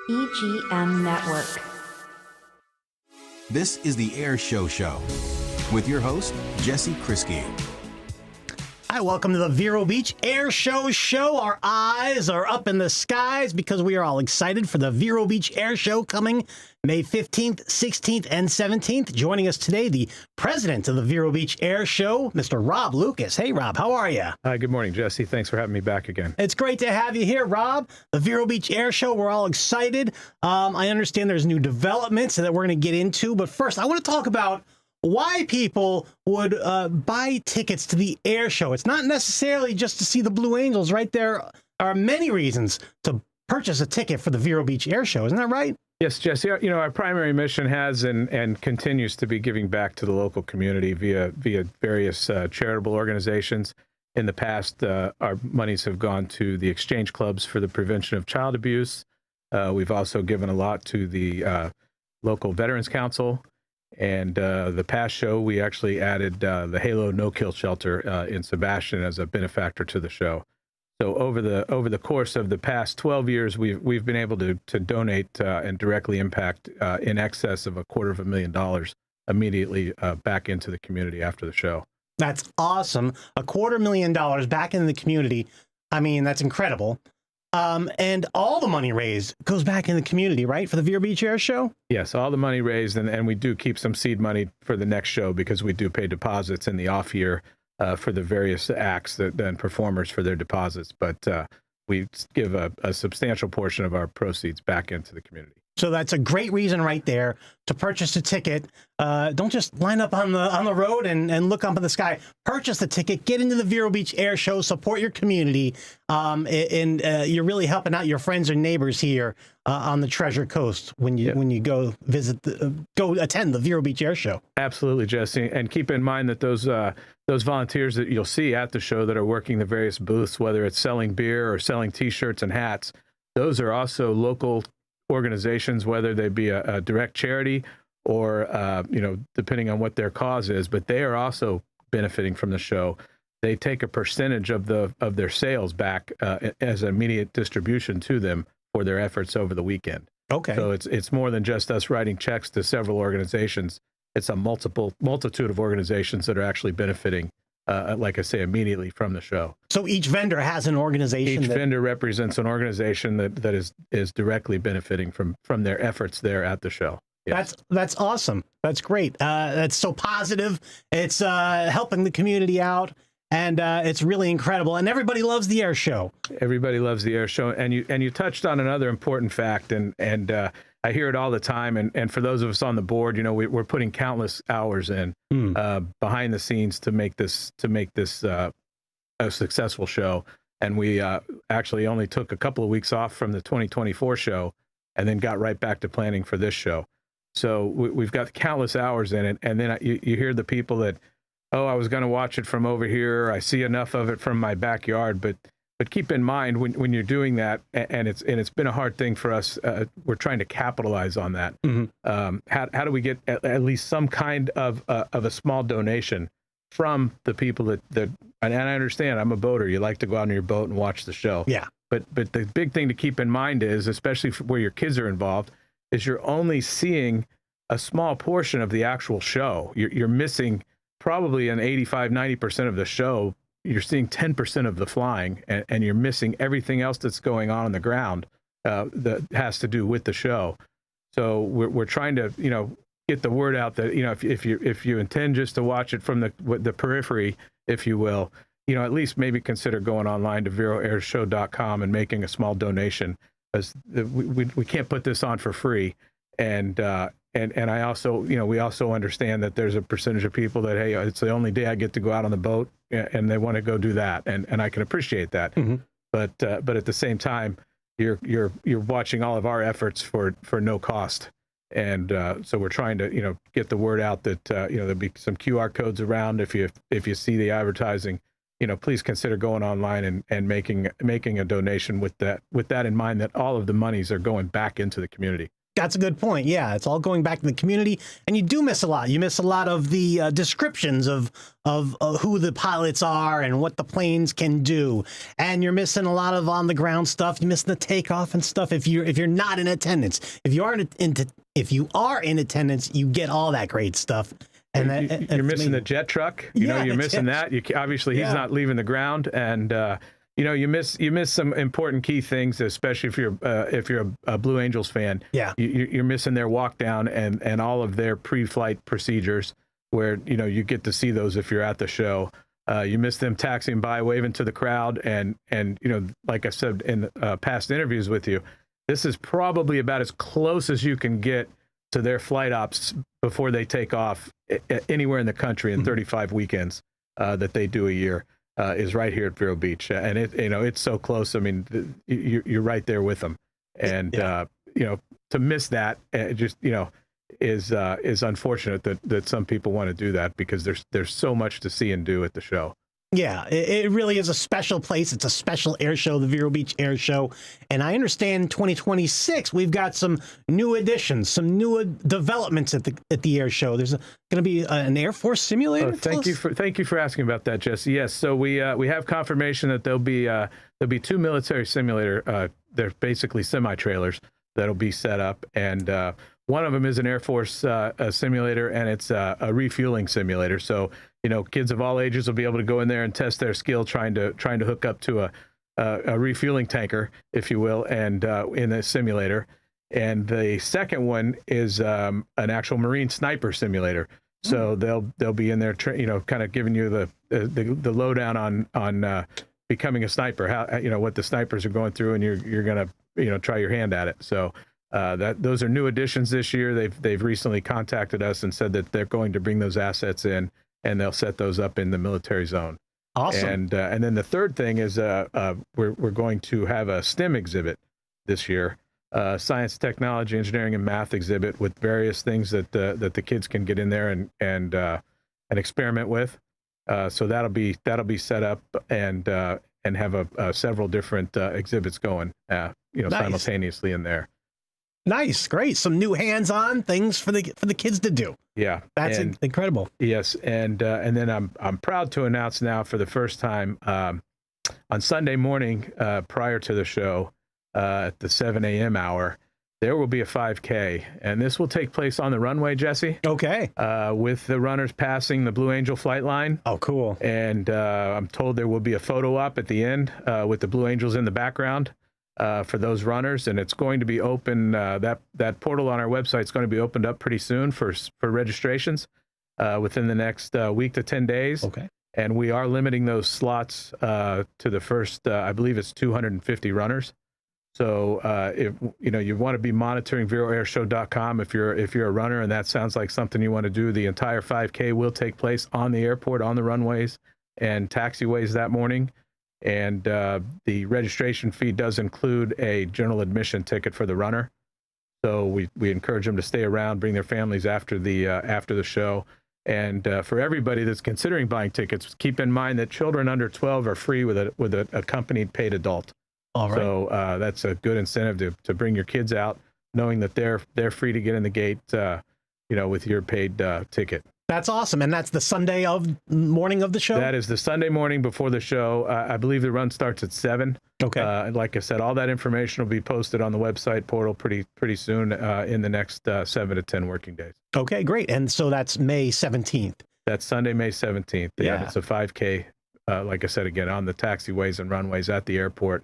EGM Network. This is the Air Show with your host, Jesse Krisky. Hi, welcome to the Vero Beach Air Show. Our eyes are up in the skies because we are all excited for the Vero Beach Air Show coming May 15th, 16th, and 17th. Joining us today, the president of the Vero Beach Air Show, Mr. Rob Lucas. Hey, Rob, how are you? Hi, good morning, Jesse. Thanks for having me back again. It's great to have you here, Rob. The Vero Beach Air Show, we're all excited. I understand there's new developments that we're going to get into, but first, I want to talk about why people would buy tickets to the air show. It's not necessarily just to see the Blue Angels, right? There are many reasons to purchase a ticket for the Vero Beach Air Show. Isn't that right? Yes, Jesse. You know, our primary mission has and continues to be giving back to the local community via various charitable organizations. In the past, our monies have gone to the exchange clubs for the prevention of child abuse. We've also given a lot to the local Veterans Council. And the past show, we actually added the Halo No-Kill Shelter in Sebastian as a benefactor to the show. So over the course of the past 12 years, we've been able to donate and directly impact in excess of $250,000 immediately back into the community after the show. That's awesome. $250,000 back in the community. I mean, that's incredible. And all the money raised goes back in the community, right, for the Vero Beach Air Show? Yes, all the money raised, and we do keep some seed money for the next show because we do pay deposits in the off year for the various acts and performers for their deposits. But we give a substantial portion of our proceeds back into the community. So that's a great reason right there to purchase a ticket. Don't just line up on the road and look up in the sky. Purchase the ticket, get into the Vero Beach Air Show, support your community, and you're really helping out your friends and neighbors here on the Treasure Coast when you go attend the Vero Beach Air Show. Absolutely, Jesse, and keep in mind that those volunteers that you'll see at the show that are working the various booths, whether it's selling beer or selling T-shirts and hats, those are also local organizations, whether they be a direct charity or, depending on what their cause is, but they are also benefiting from the show. They take a percentage of their sales back as immediate distribution to them for their efforts over the weekend. Okay. So it's more than just us writing checks to several organizations. It's a multitude of organizations that are actually benefiting, like I say, immediately from the show. So each vendor has an organization. Each vendor represents an organization that is directly benefiting from their efforts there at the show. Yes. That's awesome. That's great. That's so positive. It's helping the community out, and it's really incredible. And everybody loves the air show. Everybody loves the air show. And you touched on another important fact, and I hear it all the time. And for those of us on the board, you know, we're putting countless hours in behind the scenes to make this a successful show. And we actually only took a couple of weeks off from the 2024 show and then got right back to planning for this show. So we've got countless hours in it. And then you hear the people that, oh, I was going to watch it from over here. I see enough of it from my backyard. But keep in mind when you're doing that, and it's been a hard thing for us. We're trying to capitalize on that. Mm-hmm. How do we get at least some kind of a small donation from the people that and I understand I'm a boater. You like to go out on your boat and watch the show. Yeah. But the big thing to keep in mind is, especially where your kids are involved, is you're only seeing a small portion of the actual show. You're missing probably an 85-90% of the show. You're seeing 10% of the flying, and you're missing everything else that's going on the ground that has to do with the show. So we're trying to, get the word out that, if you intend just to watch it from the periphery, if you will, at least maybe consider going online to veroairshow.com and making a small donation, because we can't put this on for free. And I also, we also understand that there's a percentage of people that, hey, it's the only day I get to go out on the boat, and they want to go do that, and I can appreciate that. Mm-hmm. But at the same time, you're watching all of our efforts for no cost, and so we're trying to get the word out that there'll be some QR codes around. If you see the advertising, please consider going online and making a donation with that in mind, that all of the monies are going back into the community. That's a good point. Yeah, it's all going back to the community, and you do miss a lot. You miss a lot of the descriptions of who the pilots are and what the planes can do, and you're missing a lot of on the ground stuff. You're missing the takeoff and stuff. If you're not in attendance, if you are in attendance, you get all that great stuff. And you're missing the jet truck. You're missing that. Obviously he's not leaving the ground, and you miss some important key things, especially if you're a Blue Angels fan. Yeah, you're missing their walk down and all of their pre-flight procedures, where you get to see those if you're at the show. You miss them taxiing by, waving to the crowd, and like I said in past interviews with you, this is probably about as close as you can get to their flight ops before they take off anywhere in the country in 35 weekends that they do a year. Is right here at Vero Beach, and it's so close. I mean, you're right there with them, and to miss that is unfortunate that some people want to do that, because there's so much to see and do at the show. Yeah, it really is a special place. It's a special air show, the Vero Beach Air Show. And I understand in 2026, we've got some new additions, some new developments at the air show. There's going to be an Air Force simulator. Thank you for asking about that, Jesse. Yes, so we have confirmation that there'll be two military simulator. They're basically semi-trailers that'll be set up, and one of them is an Air Force simulator, and it's a refueling simulator. So kids of all ages will be able to go in there and test their skill trying to hook up to a refueling tanker, if you will, and in a simulator. And the second one is an actual Marine sniper simulator. So they'll be in there, kind of giving you the lowdown on becoming a sniper, how what the snipers are going through, and you're gonna try your hand at it. So those are new additions this year. They've recently contacted us and said that they're going to bring those assets in, and they'll set those up in the military zone. Awesome. And then the third thing is we're going to have a STEM exhibit this year, science, technology, engineering, and math exhibit with various things that the kids can get in there and experiment with. So that'll be set up and have several different exhibits going, nice. Simultaneously in there. Nice, great. Some new hands-on things for the kids to do. Yeah, that's incredible. Yes, and then I'm proud to announce now for the first time on Sunday morning prior to the show at the 7 a.m. hour, there will be a 5K, and this will take place on the runway, Jesse. Okay. With the runners passing the Blue Angel flight line. Oh, cool. And I'm told there will be a photo op at the end with the Blue Angels in the background. For those runners, and it's going to be open. That portal on our website is going to be opened up pretty soon for registrations within the next week to 10 days. Okay. And we are limiting those slots to the first, I believe it's 250 runners. So if you want to be monitoring VeroAirShow.com if you're a runner and that sounds like something you want to do, the entire 5K will take place on the airport, on the runways and taxiways that morning. And the registration fee does include a general admission ticket for the runner. So we encourage them to stay around, bring their families after the show. And for everybody that's considering buying tickets, keep in mind that children under 12 are free with an accompanied paid adult. All right. So that's a good incentive to bring your kids out, knowing that they're free to get in the gate, with your paid ticket. That's awesome. And that's the Sunday morning of the show? That is the Sunday morning before the show. I believe the run starts at 7. Okay. And like I said, all that information will be posted on the website portal pretty soon in the next 7 to 10 working days. Okay, great. And so that's May 17th. That's Sunday, May 17th. Yeah. It's a 5K, like I said, again, on the taxiways and runways at the airport.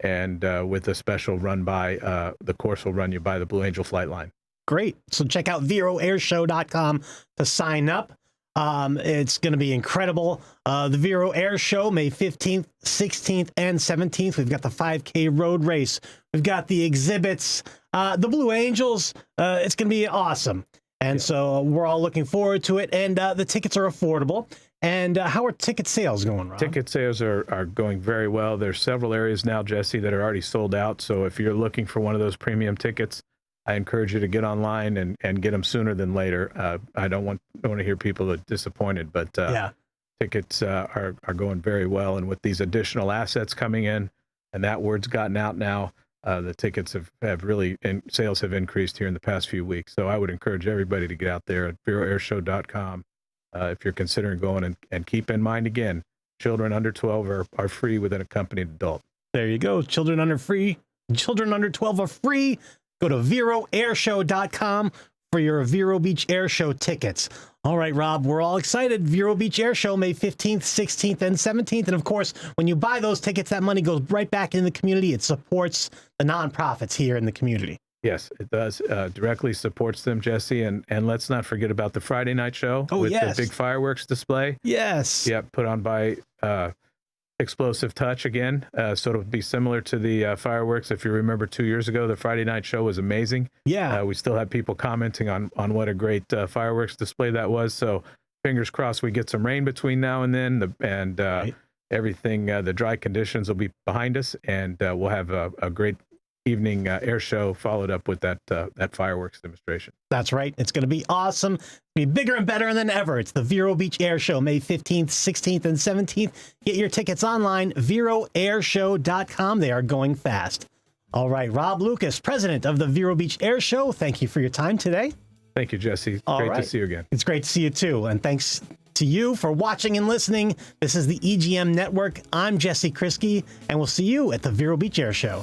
And with a special run by, the course will run you by the Blue Angel flight line. Great. So check out VeroAirShow.com to sign up. It's going to be incredible. The Vero Air Show, May 15th, 16th, and 17th. We've got the 5K road race. We've got the exhibits, the Blue Angels. It's going to be awesome. And so we're all looking forward to it. And the tickets are affordable. And how are ticket sales going, Rob? Ticket sales are going very well. There's several areas now, Jesse, that are already sold out. So if you're looking for one of those premium tickets, I encourage you to get online and get them sooner than later. I don't want to hear people that are disappointed, but tickets are going very well. And with these additional assets coming in, and that word's gotten out now, The tickets have really, and sales have increased here in the past few weeks. So I would encourage everybody to get out there at veroairshow.com if you're considering going. And keep in mind, again, children under 12 are free with an accompanied adult. There you go. Children under 12 are free. Go to veroairshow.com for your Vero Beach Air Show tickets. All right, Rob, we're all excited. Vero Beach Air Show, May 15th, 16th, and 17th. And of course, when you buy those tickets, that money goes right back into the community. It supports the nonprofits here in the community. Yes, it does. Directly supports them, Jesse. And let's not forget about the Friday night show with the big fireworks display. Yes. Yeah, put on by Explosive Touch again. So it'll be similar to the fireworks. If you remember 2 years ago, the Friday night show was amazing. Yeah. We still have people commenting on what a great fireworks display that was. So fingers crossed we get some rain between now and then. Everything, the dry conditions will be behind us, and we'll have a great evening air show followed up with that fireworks demonstration. That's right. It's going to be awesome. It's going to be bigger and better than ever. It's the Vero Beach Air Show, May 15th, 16th, and 17th. Get your tickets online, veroairshow.com. They are going fast. All right, Rob Lucas, president of the Vero Beach Air Show. Thank you for your time today. Thank you, Jesse. Great to see you again. It's great to see you too. And thanks to you for watching and listening. This is the EGM Network. I'm Jesse Krisky, and we'll see you at the Vero Beach Air Show.